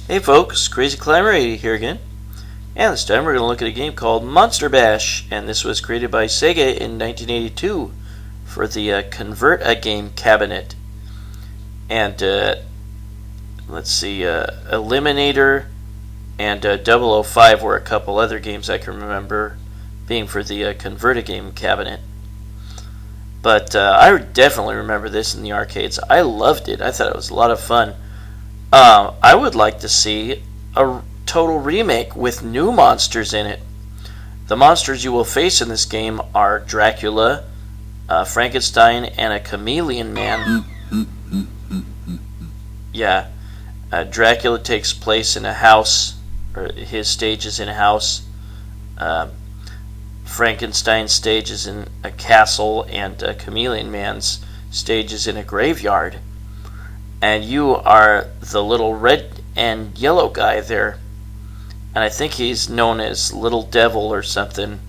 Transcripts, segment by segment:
Hey folks, Crazy Climber 80 here again, and this time we're going to look at a game called Monster Bash, and this was created by Sega in 1982 for the Convert-A-Game cabinet. And let's see, Eliminator and 005 were a couple other games I can remember being for the Convert-A-Game cabinet. But I definitely remember this in the arcades. I loved it. I thought it was a lot of fun. I would like to see a total remake with new monsters in it. The monsters you will face in this game are Dracula, Frankenstein, and a chameleon man. Yeah, Dracula takes place in a house, or his stage is in a house. Frankenstein's stage is in a castle, and Chameleon Man's stage is in a graveyard. And you are the little red and yellow guy there. And I think he's known as Little Devil or something.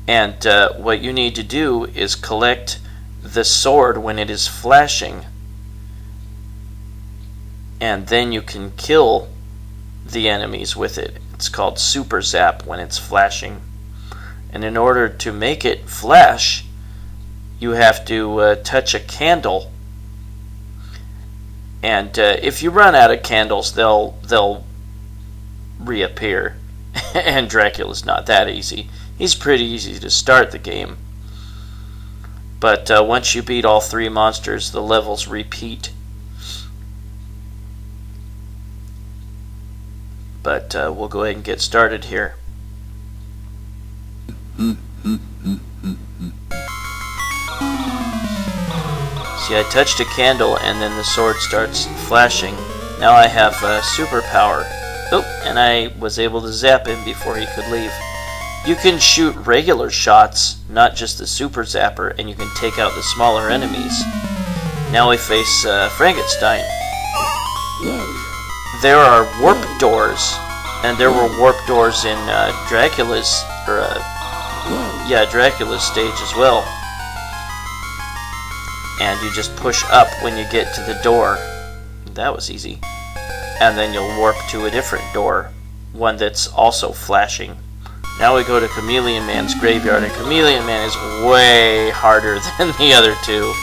And what you need to do is collect the sword when it is flashing. And then you can kill the enemies with it. It's called Super Zap when it's flashing. And in order to make it flash, you have to touch a candle. And if you run out of candles, they'll reappear. And Dracula's not that easy. He's pretty easy to start the game. But once you beat all three monsters, the levels repeat. But we'll go ahead and get started here. See, I touched a candle and then the sword starts flashing. Now I have superpower. Oh, and I was able to zap him before he could leave. You can shoot regular shots, not just the super zapper, and you can take out the smaller enemies. Now we face Frankenstein. There are warp doors, and there were warp doors in Dracula's stage as well. And you just push up when you get to the door. That was easy. And then you'll warp to a different door, one that's also flashing. Now we go to Chameleon Man's graveyard, and Chameleon Man is way harder than the other two.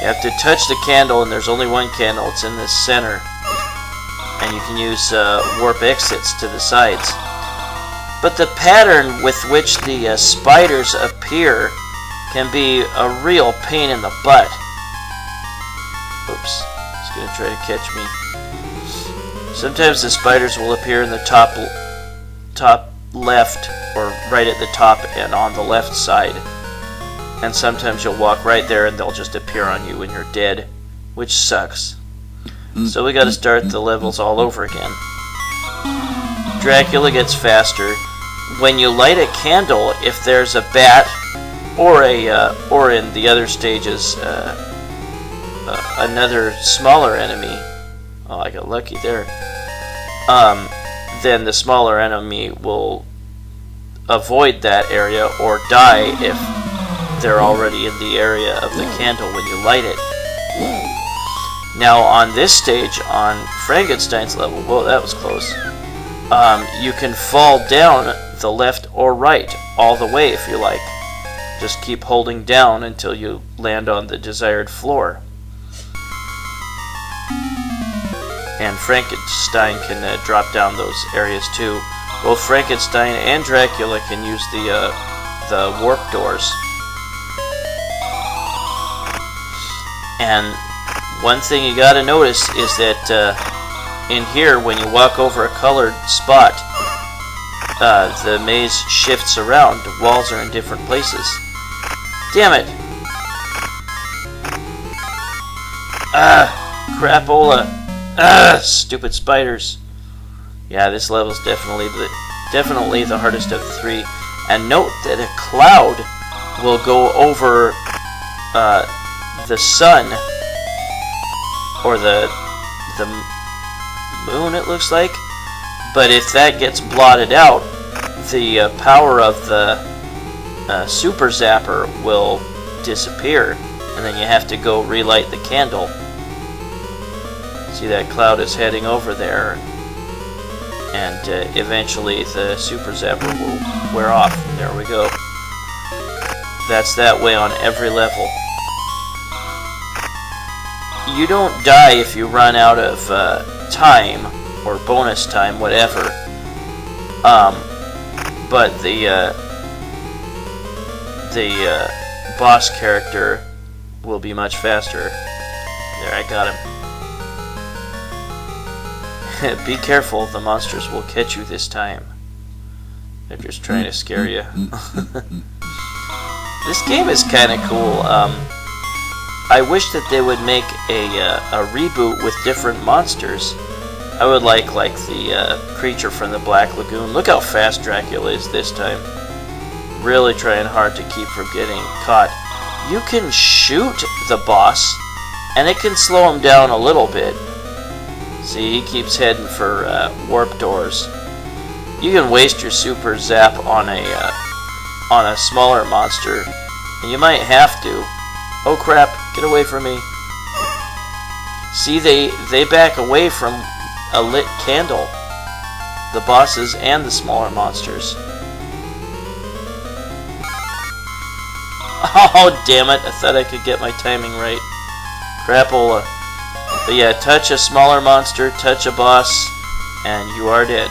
You have to touch the candle, and there's only one candle. It's in the center. And you can use warp exits to the sides. But the pattern with which the spiders appear can be a real pain in the butt. Oops, it's going to try to catch me. Sometimes the spiders will appear in the top left, or right at the top and on the left side. And sometimes you'll walk right there and they'll just appear on you and you're dead, which sucks. So we got to start the levels all over again. Dracula gets faster. When you light a candle, if there's a bat, or in the other stages, another smaller enemy. Oh, I got lucky there. Then the smaller enemy will avoid that area or die if they're already in the area of the candle when you light it. Now on this stage, on Frankenstein's level, whoa, that was close. You can fall down the left or right all the way if you like. Just keep holding down until you land on the desired floor. And Frankenstein can drop down those areas too. Both Frankenstein and Dracula can use the warp doors. And one thing you gotta notice is that in here, when you walk over a colored spot, the maze shifts around. The walls are in different places. Damn it! Crapola! Stupid spiders. Yeah, this level's definitely the hardest of the three. And note that a cloud will go over the sun, or the moon, it looks like. But if that gets blotted out, the power of the super zapper will disappear, and then you have to go relight the candle. See, that cloud is heading over there, and eventually the super zapper will wear off. There we go. That's that way on every level. You don't die if you run out of time, or bonus time, whatever. But the boss character will be much faster. There, I got him. Be careful, the monsters will catch you this time. They're just trying to scare you. This game is kind of cool. I wish that they would make a reboot with different monsters. I would like the creature from the Black Lagoon. Look how fast Dracula is this time. Really trying hard to keep from getting caught. You can shoot the boss, and it can slow him down a little bit. See, he keeps heading for warp doors. You can waste your super zap on a smaller monster, and you might have to. Oh crap, get away from me. See, they back away from a lit candle. The bosses and the smaller monsters. Oh, damn it. I thought I could get my timing right. Crapola. But yeah, touch a smaller monster, touch a boss, and you are dead.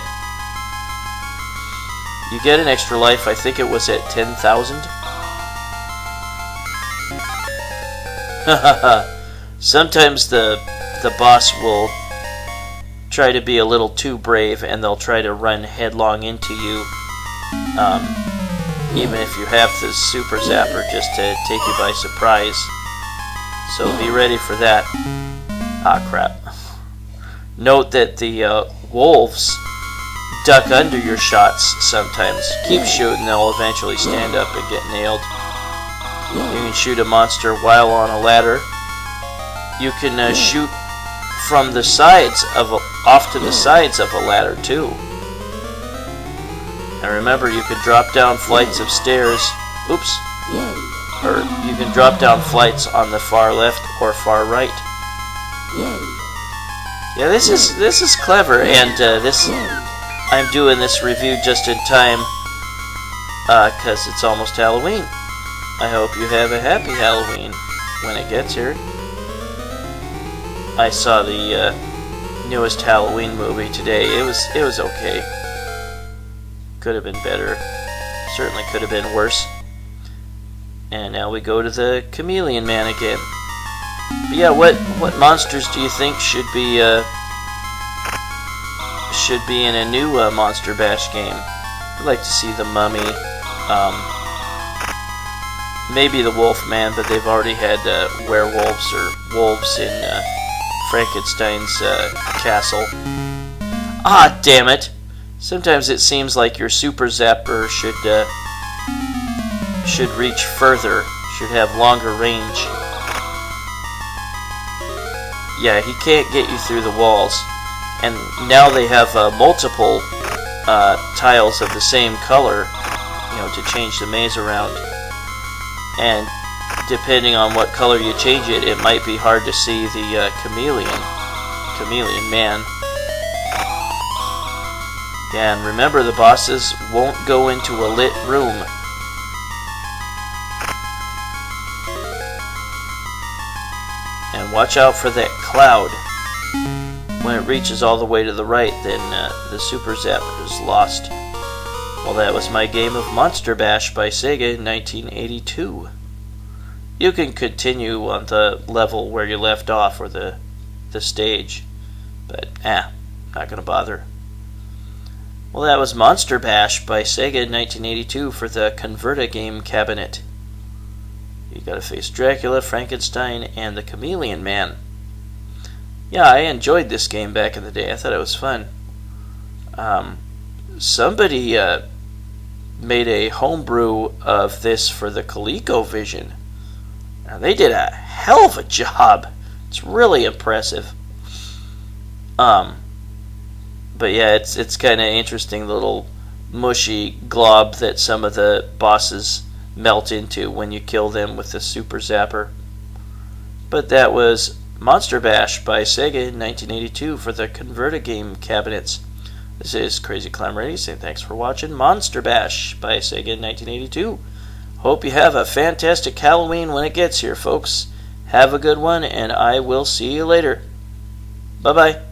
You get an extra life. I think it was at 10,000. Sometimes the boss will try to be a little too brave, and they'll try to run headlong into you, even if you have the super zapper, just to take you by surprise. So be ready for that. Ah, crap. Note that the wolves duck under your shots sometimes. Keep shooting, they'll eventually stand up and get nailed. You can shoot a monster while on a ladder. You can shoot from the sides off to the sides of a ladder too. And remember, you can drop down flights of stairs. Oops. Or you can drop down flights on the far left or far right. Yeah, this is clever, and I'm doing this review just in time because it's almost Halloween. I hope you have a happy Halloween when it gets here. I saw the newest Halloween movie today. It was okay. Could have been better. Certainly could have been worse. And now we go to the Chameleon Man again. But yeah, what monsters do you think should be in a new Monster Bash game? I'd like to see the Mummy. Maybe the Wolfman, but they've already had werewolves or wolves in Frankenstein's castle. Ah, damn it! Sometimes it seems like your super zapper should reach further, should have longer range. Yeah, he can't get you through the walls. And now they have multiple tiles of the same color, to change the maze around. And depending on what color you change it, it might be hard to see the Chameleon Man. Yeah, and remember, the bosses won't go into a lit room. And watch out for that cloud. When it reaches all the way to the right, then the Super Zapper is lost. Well, that was my game of Monster Bash by Sega in 1982. You can continue on the level where you left off, or the stage, but not gonna bother. Well, that was Monster Bash by Sega in 1982 for the Converta game cabinet. You gotta face Dracula, Frankenstein, and the Chameleon Man. Yeah, I enjoyed this game back in the day. I thought it was fun. Somebody made a homebrew of this for the ColecoVision. Now, they did a hell of a job. It's really impressive. But yeah, it's kind of interesting, little mushy glob that some of the bosses melt into when you kill them with the Super Zapper. But that was Monster Bash by Sega in 1982 for the Convert-A-Game cabinets. This is Crazy Climber 80 saying thanks for watching Monster Bash by Sega in 1982. Hope you have a fantastic Halloween when it gets here, folks. Have a good one, and I will see you later. Bye-bye.